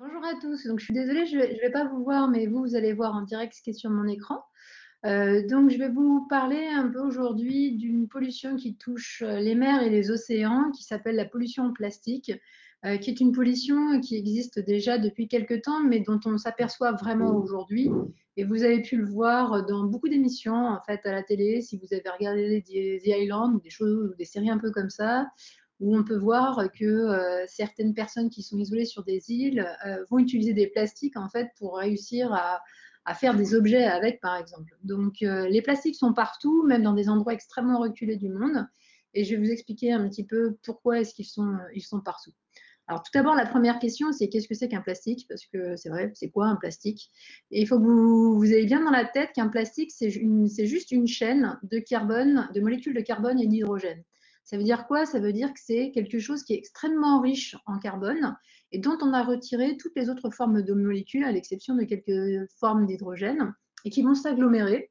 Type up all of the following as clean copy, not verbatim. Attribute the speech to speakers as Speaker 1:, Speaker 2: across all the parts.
Speaker 1: Bonjour à tous. Donc, je suis désolée, je ne vais pas vous voir, mais vous allez voir en direct ce qui est sur mon écran. Donc, je vais vous parler un peu aujourd'hui d'une pollution qui touche les mers et les océans, qui s'appelle la pollution plastique, qui est une pollution qui existe déjà depuis quelques temps, mais dont on s'aperçoit vraiment aujourd'hui. Et vous avez pu le voir dans beaucoup d'émissions, en fait, à la télé, si vous avez regardé The Island ou des choses, ou des séries un peu comme ça, où on peut voir que certaines personnes qui sont isolées sur des îles vont utiliser des plastiques en fait pour réussir à faire des objets avec, par exemple. Donc, les plastiques sont partout, même dans des endroits extrêmement reculés du monde. Et je vais vous expliquer un petit peu pourquoi est-ce ils sont partout. Alors, tout d'abord, la première question, c'est qu'est-ce que c'est qu'un plastique? Parce que c'est vrai, c'est quoi un plastique? Et il faut que vous ayez bien dans la tête qu'un plastique, c'est juste une chaîne de carbone, de molécules de carbone et d'hydrogène. Ça veut dire quoi? Ça veut dire que c'est quelque chose qui est extrêmement riche en carbone et dont on a retiré toutes les autres formes de molécules, à l'exception de quelques formes d'hydrogène, et qui vont s'agglomérer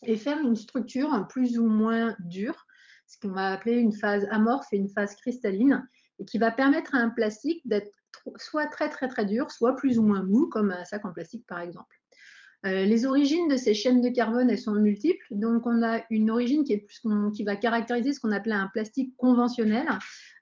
Speaker 1: et faire une structure plus ou moins dure, ce qu'on va appeler une phase amorphe et une phase cristalline, et qui va permettre à un plastique d'être soit très très très dur, soit plus ou moins mou, comme un sac en plastique par exemple. Les origines de ces chaînes de carbone, elles sont multiples. Donc, on a une origine qui va caractériser ce qu'on appelait un plastique conventionnel.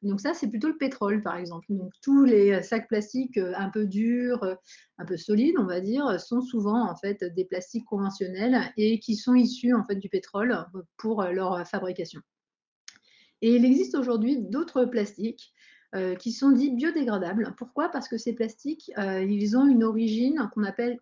Speaker 1: Donc, ça, c'est plutôt le pétrole, par exemple. Donc, tous les sacs plastiques un peu durs, un peu solides, on va dire, sont souvent en fait des plastiques conventionnels et qui sont issus en fait du pétrole pour leur fabrication. Et il existe aujourd'hui d'autres plastiques qui sont dits biodégradables. Pourquoi? Parce que ces plastiques, ils ont une origine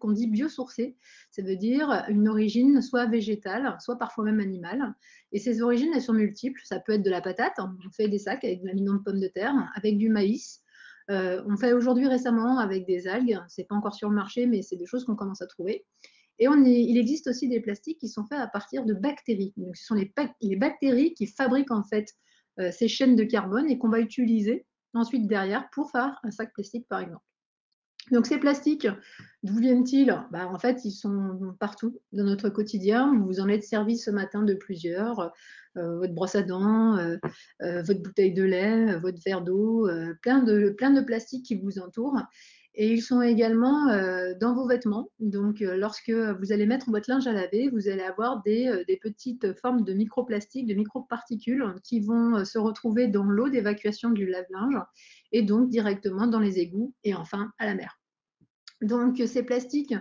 Speaker 1: qu'on dit biosourcée. Ça veut dire une origine soit végétale, soit parfois même animale. Et ces origines, elles sont multiples. Ça peut être de la patate. On fait des sacs avec de l'amidon de pomme de terre, avec du maïs. On fait aujourd'hui récemment avec des algues. C'est pas encore sur le marché, mais c'est des choses qu'on commence à trouver. Et il existe aussi des plastiques qui sont faits à partir de bactéries. Donc, ce sont les bactéries qui fabriquent en fait ces chaînes de carbone et qu'on va utiliser ensuite derrière pour faire un sac plastique, par exemple. Donc ces plastiques, d'où viennent-ils? En fait, ils sont partout dans notre quotidien. Vous vous en êtes servi ce matin de plusieurs. Votre brosse à dents, votre bouteille de lait, votre verre d'eau, plein de plastiques qui vous entourent. Et ils sont également dans vos vêtements. Donc, lorsque vous allez mettre votre linge à laver, vous allez avoir des petites formes de microplastiques, de microparticules qui vont se retrouver dans l'eau d'évacuation du lave-linge et donc directement dans les égouts et enfin à la mer. Donc ces plastiques,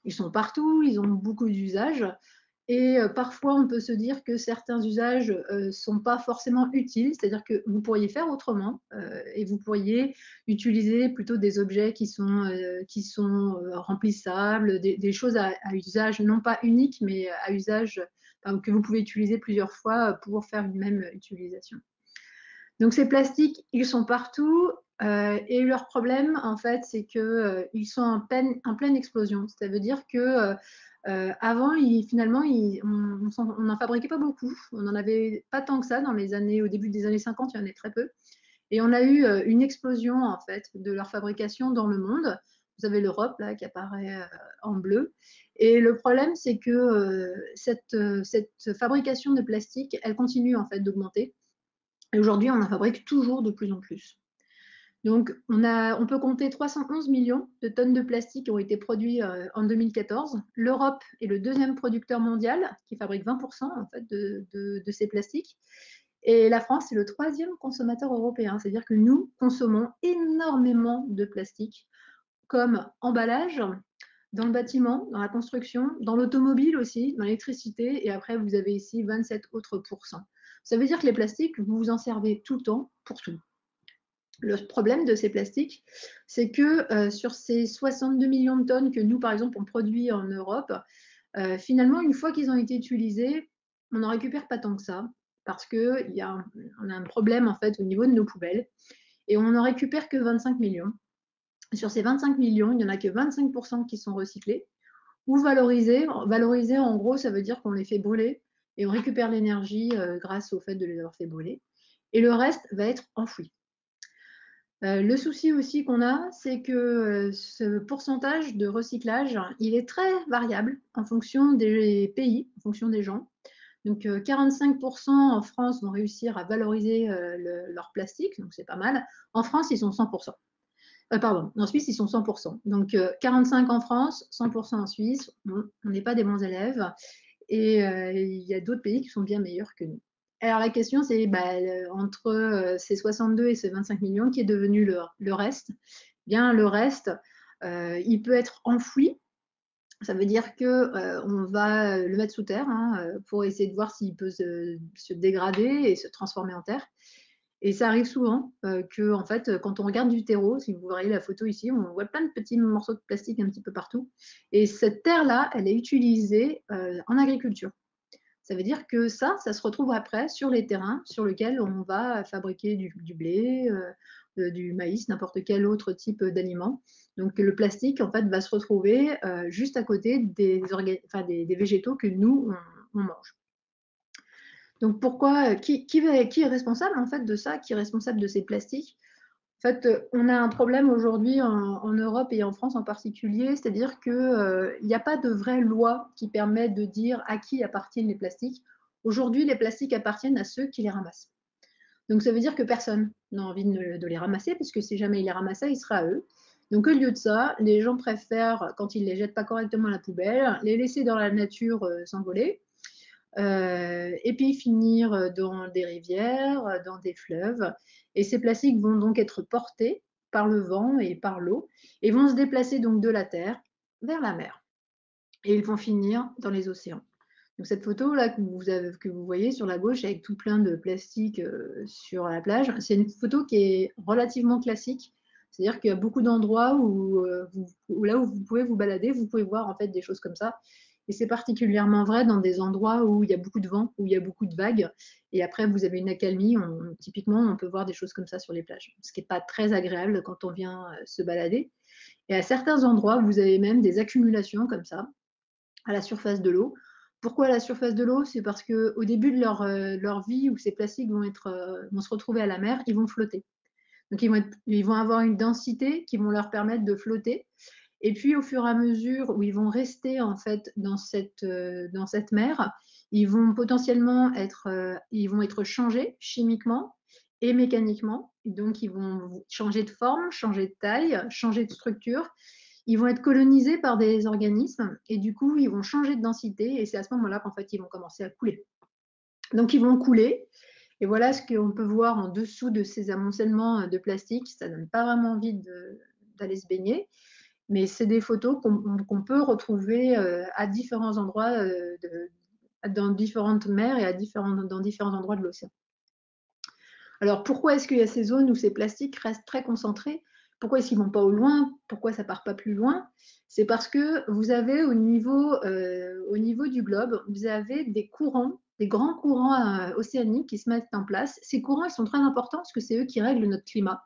Speaker 1: ils sont partout, ils ont beaucoup d'usages. Et parfois, on peut se dire que certains usages ne sont pas forcément utiles, c'est-à-dire que vous pourriez faire autrement et vous pourriez utiliser plutôt des objets qui sont remplissables, des choses à usage non pas unique, mais à usage que vous pouvez utiliser plusieurs fois pour faire une même utilisation. Donc ces plastiques, ils sont partout et leur problème, en fait, c'est qu'ils sont en pleine explosion. Ça veut dire que avant, finalement, on n'en fabriquait pas beaucoup. On n'en avait pas tant que ça au début des années 50, il y en avait très peu. Et on a eu une explosion, en fait, de leur fabrication dans le monde. Vous avez l'Europe, là, qui apparaît en bleu. Et le problème, c'est que cette fabrication de plastique, elle continue, en fait, d'augmenter. Et aujourd'hui, on en fabrique toujours de plus en plus. Donc, on peut compter 311 millions de tonnes de plastique qui ont été produits en 2014. L'Europe est le deuxième producteur mondial qui fabrique 20% en fait, de ces plastiques. Et la France est le troisième consommateur européen. C'est-à-dire que nous consommons énormément de plastique comme emballage dans le bâtiment, dans la construction, dans l'automobile aussi, dans l'électricité. Et après, vous avez ici 27 autres pourcents. Ça veut dire que les plastiques, vous vous en servez tout le temps pour tout. Le problème de ces plastiques, c'est que sur ces 62 millions de tonnes que nous, par exemple, on produit en Europe, finalement, une fois qu'ils ont été utilisés, on n'en récupère pas tant que ça, parce qu'on a un problème en fait au niveau de nos poubelles, et on n'en récupère que 25 millions. Sur ces 25 millions, il n'y en a que 25% qui sont recyclés ou valorisés. Valoriser, en gros, ça veut dire qu'on les fait brûler et on récupère l'énergie grâce au fait de les avoir fait brûler. Et le reste va être enfoui. Le souci aussi qu'on a, c'est que ce pourcentage de recyclage, il est très variable en fonction des pays, en fonction des gens. Donc 45% en France vont réussir à valoriser leur plastique, donc c'est pas mal. En France, ils sont 100%. Pardon, en Suisse, ils sont 100%. Donc, 45 en France, 100% en Suisse. Bon, on n'est pas des bons élèves. Et il y a d'autres pays qui sont bien meilleurs que nous. Alors, la question, c'est bah, entre ces 62 et ces 25 millions, qui est devenu le reste? Bien, le reste, il peut être enfoui. Ça veut dire qu'on va le mettre sous terre, hein, pour essayer de voir s'il peut se dégrader et se transformer en terre. Et ça arrive souvent que, en fait, quand on regarde du terreau, si vous voyez la photo ici, on voit plein de petits morceaux de plastique un petit peu partout. Et cette terre-là, elle est utilisée en agriculture. Ça veut dire que ça se retrouve après sur les terrains sur lesquels on va fabriquer du blé, du maïs, n'importe quel autre type d'aliment. Donc le plastique, en fait, va se retrouver juste à côté des végétaux que nous, on mange. Donc pourquoi, qui est responsable en fait de ça? Qui est responsable de ces plastiques? En fait, on a un problème aujourd'hui en Europe et en France en particulier, c'est-à-dire qu'il n'y a pas de vraie loi qui permet de dire à qui appartiennent les plastiques. Aujourd'hui, les plastiques appartiennent à ceux qui les ramassent. Donc ça veut dire que personne n'a envie de les ramasser, parce que si jamais ils les ramassaient, il sera à eux. Donc au lieu de ça, les gens préfèrent, quand ils ne les jettent pas correctement à la poubelle, les laisser dans la nature s'envoler, et puis finir dans des rivières, dans des fleuves. Et ces plastiques vont donc être portés par le vent et par l'eau et vont se déplacer donc de la terre vers la mer. Et ils vont finir dans les océans. Donc cette photo là que vous voyez sur la gauche avec tout plein de plastique sur la plage, c'est une photo qui est relativement classique. C'est-à-dire qu'il y a beaucoup d'endroits où là où vous pouvez vous balader, vous pouvez voir en fait des choses comme ça. Et c'est particulièrement vrai dans des endroits où il y a beaucoup de vent, où il y a beaucoup de vagues. Et après, vous avez une accalmie. Typiquement, on peut voir des choses comme ça sur les plages, ce qui n'est pas très agréable quand on vient se balader. Et à certains endroits, vous avez même des accumulations comme ça, à la surface de l'eau. Pourquoi à la surface de l'eau? C'est parce qu'au début de leur vie, où ces plastiques vont se retrouver à la mer, ils vont flotter. Donc ils vont avoir une densité qui vont leur permettre de flotter. Et puis au fur et à mesure où ils vont rester en fait dans cette mer, ils vont potentiellement être changés chimiquement et mécaniquement. Et donc ils vont changer de forme, changer de taille, changer de structure. Ils vont être colonisés par des organismes et du coup ils vont changer de densité et c'est à ce moment-là qu'en fait ils vont commencer à couler. Donc ils vont couler et voilà ce qu'on peut voir en dessous de ces amoncellements de plastique. Ça donne pas vraiment envie d'aller se baigner, mais c'est des photos qu'on peut retrouver à différents endroits, dans différentes mers et dans différents endroits de l'océan. Alors pourquoi est-ce qu'il y a ces zones où ces plastiques restent très concentrés? Pourquoi est-ce qu'ils ne vont pas au loin? Pourquoi ça ne part pas plus loin? C'est parce que vous avez au niveau du globe, vous avez des courants, des grands courants océaniques qui se mettent en place. Ces courants, ils sont très importants parce que c'est eux qui règlent notre climat.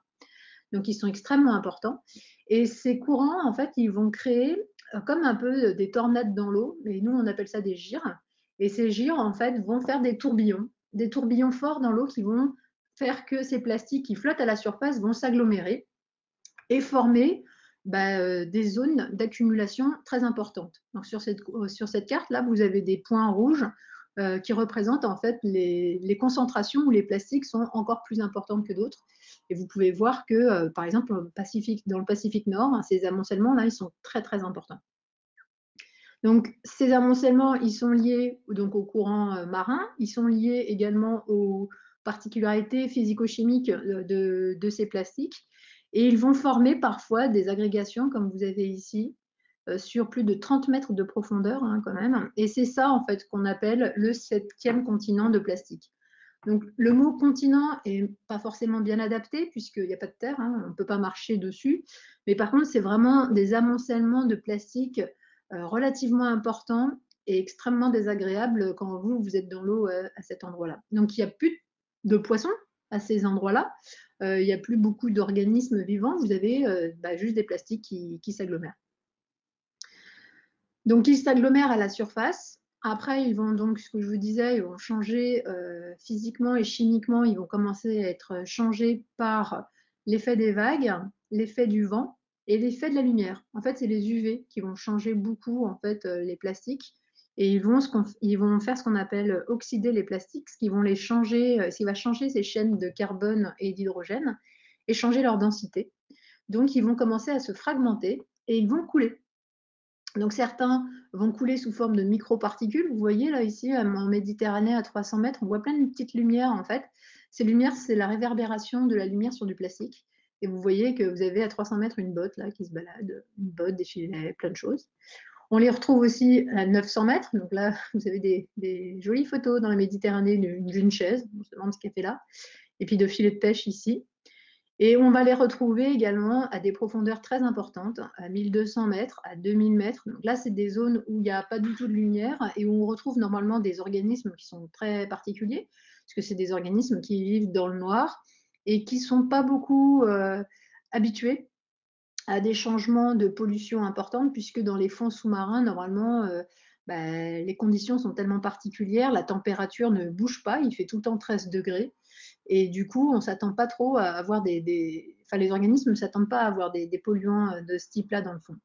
Speaker 1: Donc, ils sont extrêmement importants. Et ces courants, en fait, ils vont créer comme un peu des tornades dans l'eau. Et nous, on appelle ça des gyres. Et ces gyres, en fait, vont faire des tourbillons forts dans l'eau qui vont faire que ces plastiques qui flottent à la surface vont s'agglomérer et former des zones d'accumulation très importantes. Donc, sur cette carte-là, vous avez des points rouges qui représentent en fait les concentrations où les plastiques sont encore plus importantes que d'autres. Et vous pouvez voir que, par exemple, dans le Pacifique Nord, ces amoncellements-là, ils sont très, très importants. Donc, ces amoncellements, ils sont liés donc au courant marin, ils sont liés également aux particularités physico-chimiques de ces plastiques, et ils vont former parfois des agrégations, comme vous avez ici, sur plus de 30 mètres de profondeur, hein, quand même. Et c'est ça, en fait, qu'on appelle le 7e continent de plastique. Donc, le mot continent est pas forcément bien adapté, puisqu'il n'y a pas de terre, hein, on ne peut pas marcher dessus. Mais par contre, c'est vraiment des amoncellements de plastique relativement importants et extrêmement désagréables quand vous êtes dans l'eau à cet endroit-là. Donc, il n'y a plus de poissons à ces endroits-là. Il n'y a plus beaucoup d'organismes vivants. Vous avez juste des plastiques qui s'agglomèrent. Donc, ils s'agglomèrent à la surface. Après, ils vont donc, ce que je vous disais, ils vont changer physiquement et chimiquement. Ils vont commencer à être changés par l'effet des vagues, l'effet du vent et l'effet de la lumière. En fait, c'est les UV qui vont changer beaucoup en fait les plastiques et ils vont faire ce qu'on appelle oxyder les plastiques, ce qui vont les changer, ce qui va changer ces chaînes de carbone et d'hydrogène et changer leur densité. Donc, ils vont commencer à se fragmenter et ils vont couler. Donc certains vont couler sous forme de microparticules. Vous voyez là ici en Méditerranée à 300 mètres, on voit plein de petites lumières en fait. Ces lumières, c'est la réverbération de la lumière sur du plastique. Et vous voyez que vous avez à 300 mètres une botte là qui se balade, une botte, des filets, plein de choses. On les retrouve aussi à 900 mètres. Donc là, vous avez des jolies photos dans la Méditerranée d'une chaise. On se demande ce qu'elle fait là. Et puis de filets de pêche ici. Et on va les retrouver également à des profondeurs très importantes, à 1200 mètres, à 2000 mètres. Donc là, c'est des zones où il n'y a pas du tout de lumière et où on retrouve normalement des organismes qui sont très particuliers, parce que c'est des organismes qui vivent dans le noir et qui ne sont pas beaucoup habitués à des changements de pollution importantes, puisque dans les fonds sous-marins, normalement, les conditions sont tellement particulières, la température ne bouge pas, il fait tout le temps 13 degrés. Et du coup, on ne s'attend pas trop à avoir enfin, les organismes ne s'attendent pas à avoir des polluants de ce type-là dans le fond.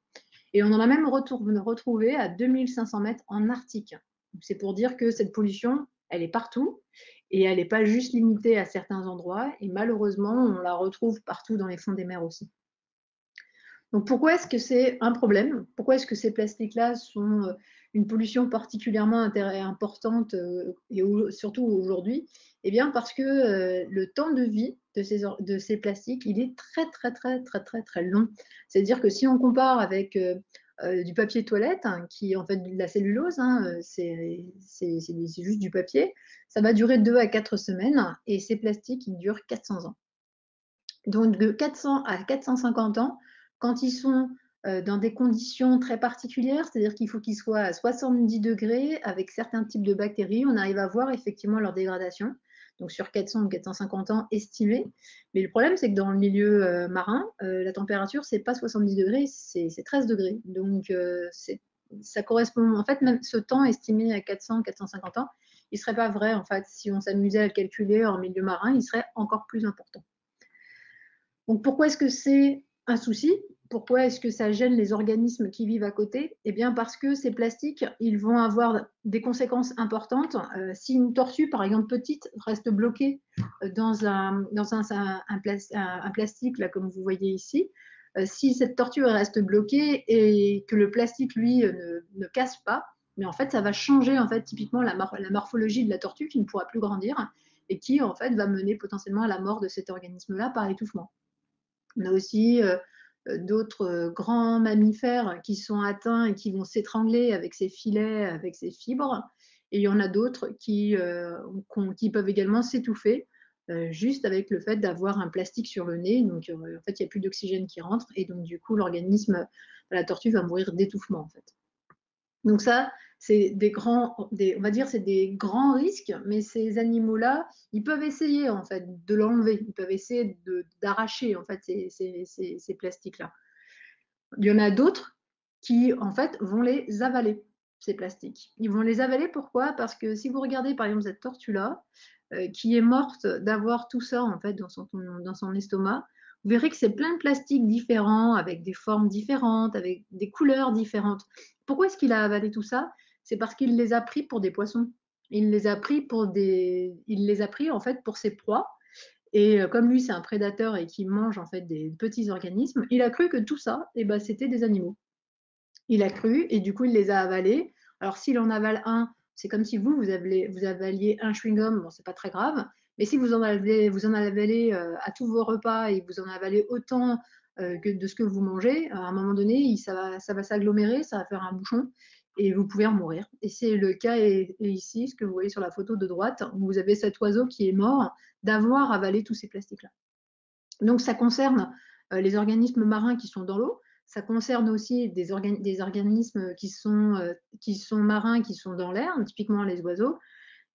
Speaker 1: Et on en a même retrouvé à 2500 mètres en Arctique. C'est pour dire que cette pollution, elle est partout et elle n'est pas juste limitée à certains endroits. Et malheureusement, on la retrouve partout dans les fonds des mers aussi. Donc pourquoi est-ce que c'est un problème? Pourquoi est-ce que ces plastiques-là sont une pollution particulièrement importante et surtout aujourd'hui? Eh bien parce que le temps de vie de ces plastiques, il est très très très très très très long. C'est-à-dire que si on compare avec du papier toilette, hein, qui est en fait de la cellulose, hein, c'est juste du papier, ça va durer 2 à 4 semaines et ces plastiques, ils durent 400 ans. Donc de 400 à 450 ans, quand ils sont dans des conditions très particulières, c'est-à-dire qu'il faut qu'ils soient à 70 degrés avec certains types de bactéries, on arrive à voir effectivement leur dégradation, donc sur 400 ou 450 ans estimés. Mais le problème, c'est que dans le milieu marin, la température, c'est pas 70 degrés, c'est 13 degrés. Donc ça correspond, en fait, même ce temps estimé à 400, 450 ans, il ne serait pas vrai, en fait, si on s'amusait à le calculer en milieu marin, il serait encore plus important. Donc pourquoi est-ce que c'est un souci? Pourquoi est-ce que ça gêne les organismes qui vivent à côté? Eh bien parce que ces plastiques, ils vont avoir des conséquences importantes. Si une tortue, par exemple petite, reste bloquée dans un plastique, là, comme vous voyez ici, si cette tortue reste bloquée et que le plastique, lui, ne casse pas, mais en fait, ça va changer en fait, typiquement la morphologie de la tortue qui ne pourra plus grandir et qui en fait va mener potentiellement à la mort de cet organisme-là par étouffement. On a aussi d'autres grands mammifères qui sont atteints et qui vont s'étrangler avec ces filets, avec ces fibres. Et il y en a d'autres qui peuvent également s'étouffer juste avec le fait d'avoir un plastique sur le nez. Donc, en fait, il n'y a plus d'oxygène qui rentre. Et donc, du coup, l'organisme de la tortue va mourir d'étouffement, en fait. Donc ça, c'est on va dire, c'est des grands risques, mais ces animaux-là, ils peuvent essayer en fait de l'enlever, ils peuvent essayer d'arracher en fait ces plastiques-là. Il y en a d'autres qui en fait vont les avaler, ces plastiques. Ils vont les avaler pourquoi? Parce que si vous regardez par exemple cette tortue-là, qui est morte d'avoir tout ça en fait dans son estomac, vous verrez que c'est plein de plastiques différents, avec des formes différentes, avec des couleurs différentes. Pourquoi est-ce qu'il a avalé tout ça? C'est parce qu'il les a pris pour des poissons. Il les a pris en fait pour ses proies. Et comme lui, c'est un prédateur et qui mange en fait des petits organismes, il a cru que tout ça, eh ben, c'était des animaux. Il a cru et du coup, il les a avalés. Alors, s'il en avale un, c'est comme si vous avaliez un chewing-gum, bon, c'est pas très grave. Mais si vous en avalez à tous vos repas et vous en avalez autant que de ce que vous mangez, à un moment donné, ça va s'agglomérer, ça va faire un bouchon et vous pouvez en mourir. Et c'est le cas ici, ce que vous voyez sur la photo de droite, où vous avez cet oiseau qui est mort d'avoir avalé tous ces plastiques-là. Donc, ça concerne les organismes marins qui sont dans l'eau, ça concerne aussi des organismes qui sont marins, qui sont dans l'air, typiquement les oiseaux,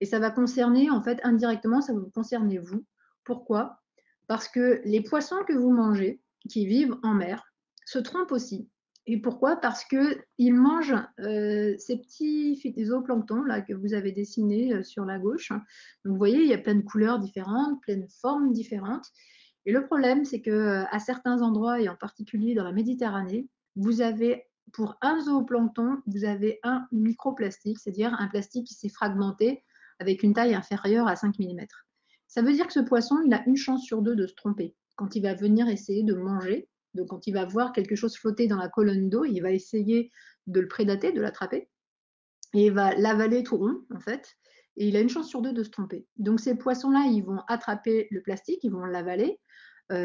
Speaker 1: et ça va concerner, en fait, indirectement, ça va vous concerner vous. Pourquoi? Parce que les poissons que vous mangez, qui vivent en mer, se trompent aussi. Et pourquoi? Parce qu'ils mangent ces petits zooplanctons là, que vous avez dessinés sur la gauche. Donc, vous voyez, il y a plein de couleurs différentes, plein de formes différentes. Et le problème, c'est qu'à certains endroits, et en particulier dans la Méditerranée, vous avez, pour un zooplancton, vous avez un microplastique, c'est-à-dire un plastique qui s'est fragmenté avec une taille inférieure à 5 mm. Ça veut dire que ce poisson, il a une chance sur deux de se tromper quand il va venir essayer de manger Donc, quand il va voir quelque chose flotter dans la colonne d'eau, il va essayer de le prédater, de l'attraper, et il va l'avaler tout rond, en fait, et il a une chance sur deux de se tromper. Donc, ces poissons-là, ils vont attraper le plastique, ils vont l'avaler.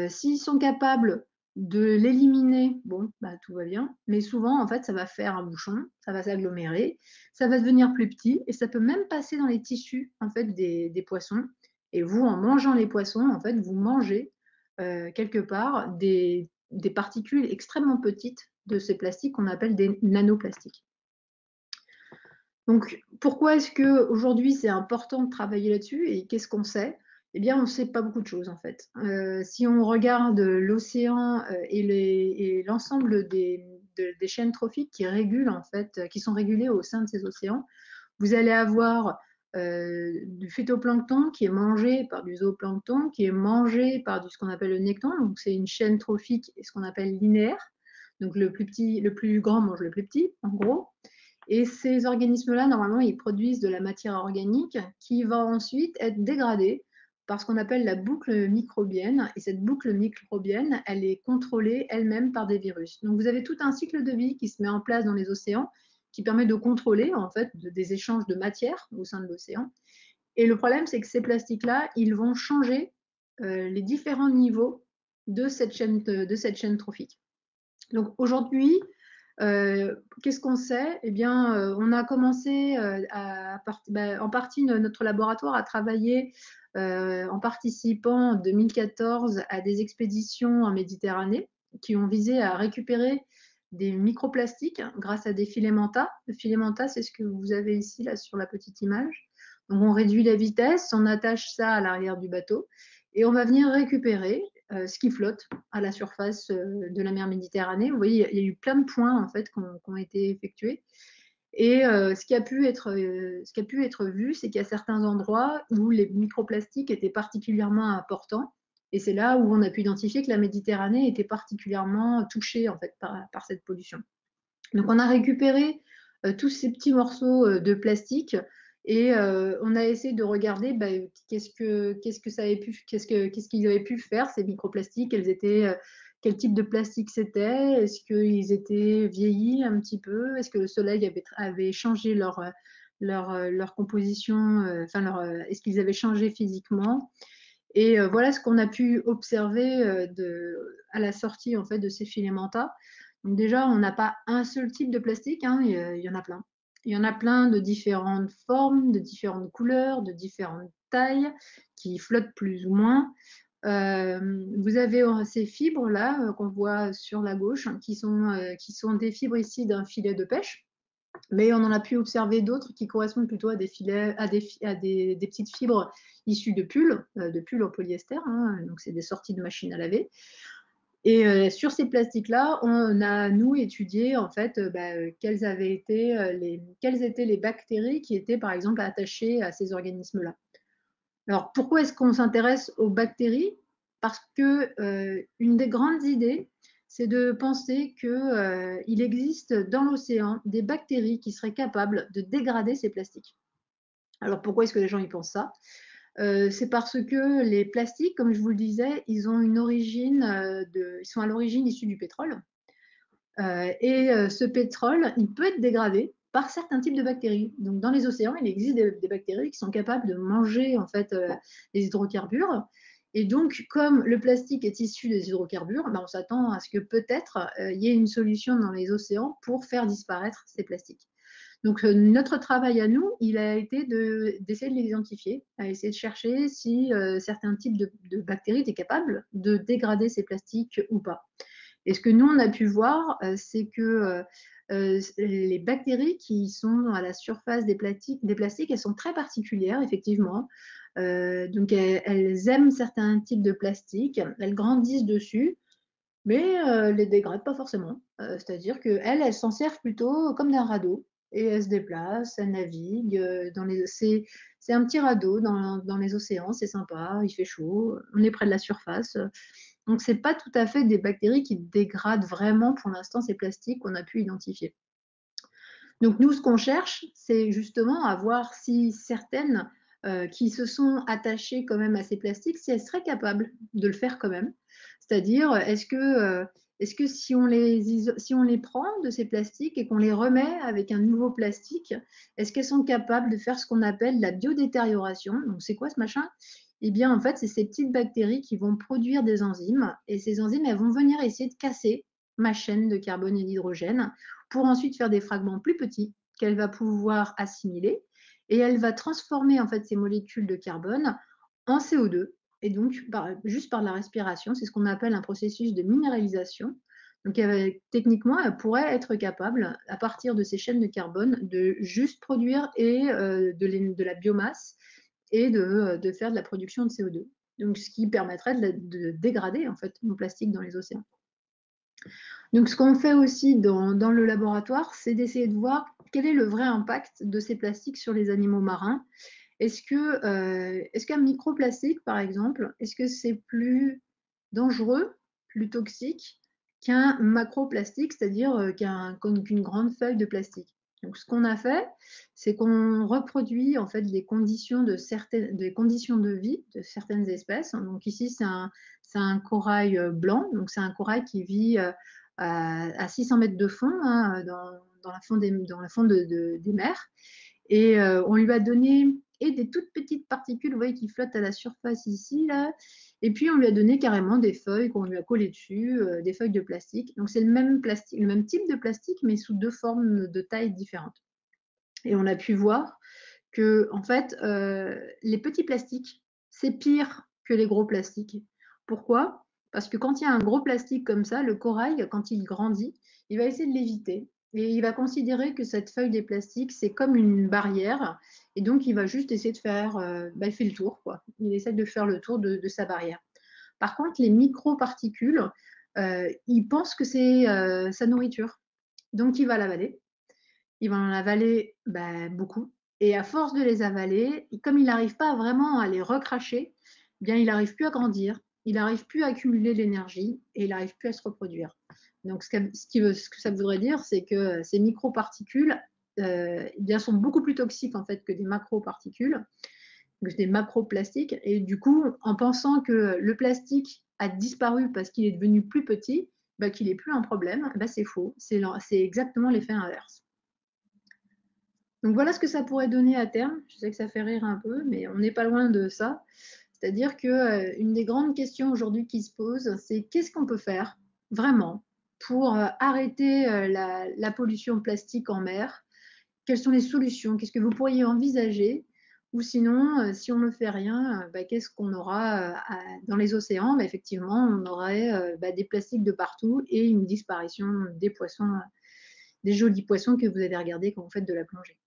Speaker 1: S'ils sont capables de l'éliminer, bon, bah, tout va bien. Mais souvent, en fait, ça va faire un bouchon, ça va s'agglomérer, ça va devenir plus petit et ça peut même passer dans les tissus en fait, des poissons. Et vous, en mangeant les poissons, en fait, vous mangez quelque part des particules extrêmement petites de ces plastiques qu'on appelle des nanoplastiques. Donc, pourquoi est-ce qu'aujourd'hui c'est important de travailler là-dessus et qu'est-ce qu'on sait? Eh bien, on ne sait pas beaucoup de choses en fait. Si on regarde l'océan et l'ensemble des chaînes trophiques qui régulent en fait, qui sont régulées au sein de ces océans, vous allez avoir du phytoplancton qui est mangé par du zooplancton, qui est mangé par ce qu'on appelle le necton. Donc, c'est une chaîne trophique et ce qu'on appelle linéaire. Donc, le plus grand mange le plus petit, en gros. Et ces organismes-là, normalement, ils produisent de la matière organique qui va ensuite être dégradée par ce qu'on appelle la boucle microbienne. Et cette boucle microbienne, elle est contrôlée elle-même par des virus. Donc, vous avez tout un cycle de vie qui se met en place dans les océans qui permet de contrôler en fait des échanges de matière au sein de l'océan. Et le problème, c'est que ces plastiques-là, ils vont changer les différents niveaux de cette chaîne trophique. Donc aujourd'hui, qu'est-ce qu'on sait? Eh bien, on a commencé en partie notre laboratoire à travailler en participant en 2014 à des expéditions en Méditerranée qui ont visé à récupérer des microplastiques grâce à des filamenta. Le filamenta, c'est ce que vous avez ici là sur la petite image. Donc on réduit la vitesse, on attache ça à l'arrière du bateau et on va venir récupérer ce qui flotte à la surface de la mer Méditerranée. Vous voyez, il y a eu plein de points en fait qui ont été effectués. Et ce qui a pu être vu, c'est qu'il y a certains endroits où les microplastiques étaient particulièrement importants. Et c'est là où on a pu identifier que la Méditerranée était particulièrement touchée en fait, par cette pollution. Donc on a récupéré tous ces petits morceaux de plastique et on a essayé de regarder qu'est-ce qu'ils avaient pu faire ces microplastiques, quel type de plastique c'était, est-ce qu'ils étaient vieillis un petit peu, est-ce que le soleil avait changé leur composition, est-ce qu'ils avaient changé physiquement. Et voilà ce qu'on a pu observer à la sortie en fait, de ces filamenta. Donc déjà, on n'a pas un seul type de plastique, hein, il y en a plein. Il y en a plein de différentes formes, de différentes couleurs, de différentes tailles, qui flottent plus ou moins. Vous avez ces fibres-là qu'on voit sur la gauche, qui sont des fibres ici d'un filet de pêche. Mais on en a pu observer d'autres qui correspondent plutôt à des petites fibres issues de pulls en polyester. Hein, donc, c'est des sorties de machines à laver. Et sur ces plastiques-là, on a, nous, étudié en fait quelles étaient les bactéries qui étaient, par exemple, attachées à ces organismes-là. Alors, pourquoi est-ce qu'on s'intéresse aux bactéries? Parce que une des grandes idées, c'est de penser qu'il existe dans l'océan des bactéries qui seraient capables de dégrader ces plastiques. Alors, pourquoi est-ce que les gens y pensent ça? C'est parce que les plastiques, comme je vous le disais, ils sont à l'origine issus du pétrole. Ce pétrole, il peut être dégradé par certains types de bactéries. Donc, dans les océans, il existe des bactéries qui sont capables de manger en fait les hydrocarbures. Et donc, comme le plastique est issu des hydrocarbures, on s'attend à ce que peut-être il y ait une solution dans les océans pour faire disparaître ces plastiques. Donc, notre travail à nous, il a été d'essayer de les identifier, à essayer de chercher si certains types de bactéries étaient capables de dégrader ces plastiques ou pas. Et ce que nous, on a pu voir, c'est que les bactéries qui sont à la surface des plastiques, elles sont très particulières, effectivement. Donc, elles aiment certains types de plastiques, elles grandissent dessus, mais elles ne les dégradent pas forcément. C'est-à-dire qu'elles s'en servent plutôt comme d'un radeau. Et elles se déplacent, elles naviguent. C'est un petit radeau dans les océans, c'est sympa, il fait chaud, on est près de la surface. Donc, ce n'est pas tout à fait des bactéries qui dégradent vraiment pour l'instant ces plastiques qu'on a pu identifier. Donc, nous, ce qu'on cherche, c'est justement à voir si certaines qui se sont attachées quand même à ces plastiques, si elles seraient capables de le faire quand même. C'est-à-dire, est-ce que est-ce que si on les prend de ces plastiques et qu'on les remet avec un nouveau plastique, est-ce qu'elles sont capables de faire ce qu'on appelle la biodétérioration? Donc, c'est quoi ce machin? Eh bien, en fait, c'est ces petites bactéries qui vont produire des enzymes. Et ces enzymes, elles vont venir essayer de casser ma chaîne de carbone et d'hydrogène pour ensuite faire des fragments plus petits qu'elle va pouvoir assimiler. Et elle va transformer en fait ces molécules de carbone en CO2 et donc juste par la respiration. C'est ce qu'on appelle un processus de minéralisation. Donc techniquement, elle pourrait être capable, à partir de ces chaînes de carbone, de juste produire de la biomasse et de faire de la production de CO2. Donc ce qui permettrait de dégrader en fait mon plastique dans les océans. Donc ce qu'on fait aussi dans le laboratoire, c'est d'essayer de voir quel est le vrai impact de ces plastiques sur les animaux marins. Est-ce qu'un microplastique, par exemple, est-ce que c'est plus dangereux, plus toxique qu'un macroplastique, c'est-à-dire qu'une grande feuille de plastique? Donc, ce qu'on a fait, c'est qu'on reproduit en fait des conditions de vie de certaines espèces. Donc ici, c'est un corail blanc. Donc c'est un corail qui vit à 600 mètres de fond, hein, dans la fond des mers. Et on lui a donné des toutes petites particules, vous voyez, qui flottent à la surface ici, là. Et puis on lui a donné carrément des feuilles qu'on lui a collées dessus, des feuilles de plastique. Donc c'est le même plastique, le même type de plastique, mais sous deux formes de taille différentes. Et on a pu voir que, en fait, les petits plastiques, c'est pire que les gros plastiques. Pourquoi? Parce que quand il y a un gros plastique comme ça, le corail, quand il grandit, il va essayer de l'éviter. Et il va considérer que cette feuille des plastiques, c'est comme une barrière. Et donc, il va juste essayer de il fait le tour, quoi. Il essaie de faire le tour de sa barrière. Par contre, les microparticules, il pense que c'est sa nourriture. Donc, il va l'avaler. Il va en avaler beaucoup. Et à force de les avaler, comme il n'arrive pas vraiment à les recracher, eh bien, il n'arrive plus à grandir, il n'arrive plus à accumuler l'énergie et il n'arrive plus à se reproduire. Donc, ce que ça voudrait dire, c'est que ces microparticules sont beaucoup plus toxiques en fait que des macroparticules, que des macroplastiques. Et du coup, en pensant que le plastique a disparu parce qu'il est devenu plus petit, qu'il n'est plus un problème, c'est faux. C'est exactement l'effet inverse. Donc voilà ce que ça pourrait donner à terme. Je sais que ça fait rire un peu, mais on n'est pas loin de ça. C'est-à-dire que une des grandes questions aujourd'hui qui se posent, c'est qu'est-ce qu'on peut faire vraiment pour arrêter la pollution plastique en mer? Quelles sont les solutions? Qu'est-ce que vous pourriez envisager? Ou sinon, si on ne fait rien, qu'est-ce qu'on aura dans les océans? Effectivement, on aurait des plastiques de partout et une disparition des poissons, des jolis poissons que vous allez regarder quand vous faites de la plongée.